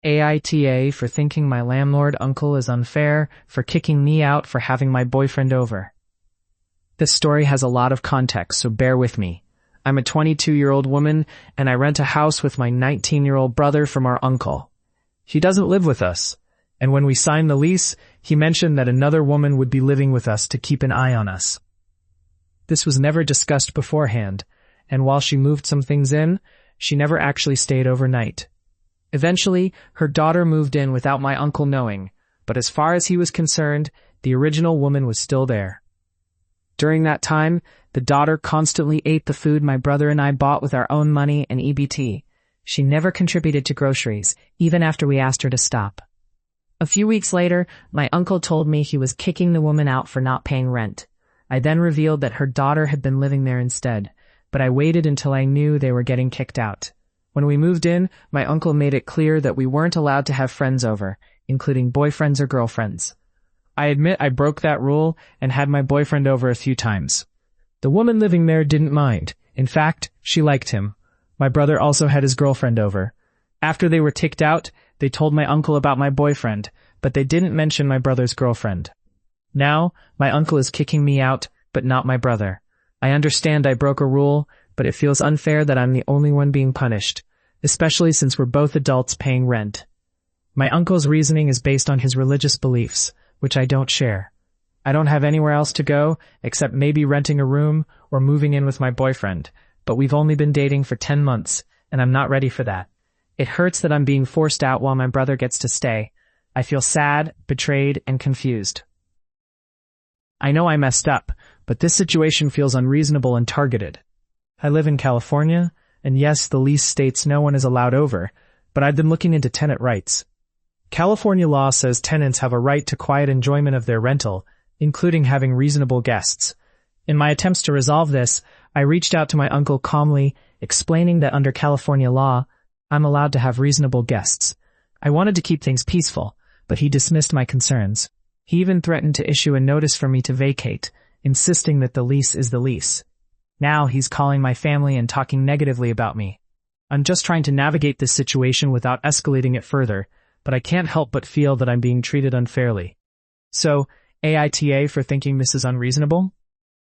AITA for thinking my landlord uncle is unfair, for kicking me out for having my boyfriend over. This story has a lot of context, so bear with me. I'm a 22-year-old woman, and I rent a house with my 19-year-old brother from our uncle. He doesn't live with us, and when we signed the lease, he mentioned that another woman would be living with us to keep an eye on us. This was never discussed beforehand, and while she moved some things in, she never actually stayed overnight. Eventually, her daughter moved in without my uncle knowing, but as far as he was concerned, the original woman was still there. During that time, the daughter constantly ate the food my brother and I bought with our own money and EBT. She never contributed to groceries, even after we asked her to stop. A few weeks later, my uncle told me he was kicking the woman out for not paying rent. I then revealed that her daughter had been living there instead, but I waited until I knew they were getting kicked out. When we moved in, my uncle made it clear that we weren't allowed to have friends over, including boyfriends or girlfriends. I admit I broke that rule and had my boyfriend over a few times. The woman living there didn't mind. In fact, she liked him. My brother also had his girlfriend over. After they were kicked out, they told my uncle about my boyfriend, but they didn't mention my brother's girlfriend. Now, my uncle is kicking me out, but not my brother. I understand I broke a rule, but it feels unfair that I'm the only one being punished, especially since we're both adults paying rent. My uncle's reasoning is based on his religious beliefs, which I don't share. I don't have anywhere else to go, except maybe renting a room or moving in with my boyfriend, but we've only been dating for 10 months, and I'm not ready for that. It hurts that I'm being forced out while my brother gets to stay. I feel sad, betrayed, and confused. I know I messed up, but this situation feels unreasonable and targeted. I live in California, and yes, the lease states no one is allowed over, but I've been looking into tenant rights. California law says tenants have a right to quiet enjoyment of their rental, including having reasonable guests. In my attempts to resolve this, I reached out to my uncle calmly, explaining that under California law, I'm allowed to have reasonable guests. I wanted to keep things peaceful, but he dismissed my concerns. He even threatened to issue a notice for me to vacate, insisting that the lease is the lease. Now he's calling my family and talking negatively about me. I'm just trying to navigate this situation without escalating it further, but I can't help but feel that I'm being treated unfairly. So, AITA for thinking this is unreasonable?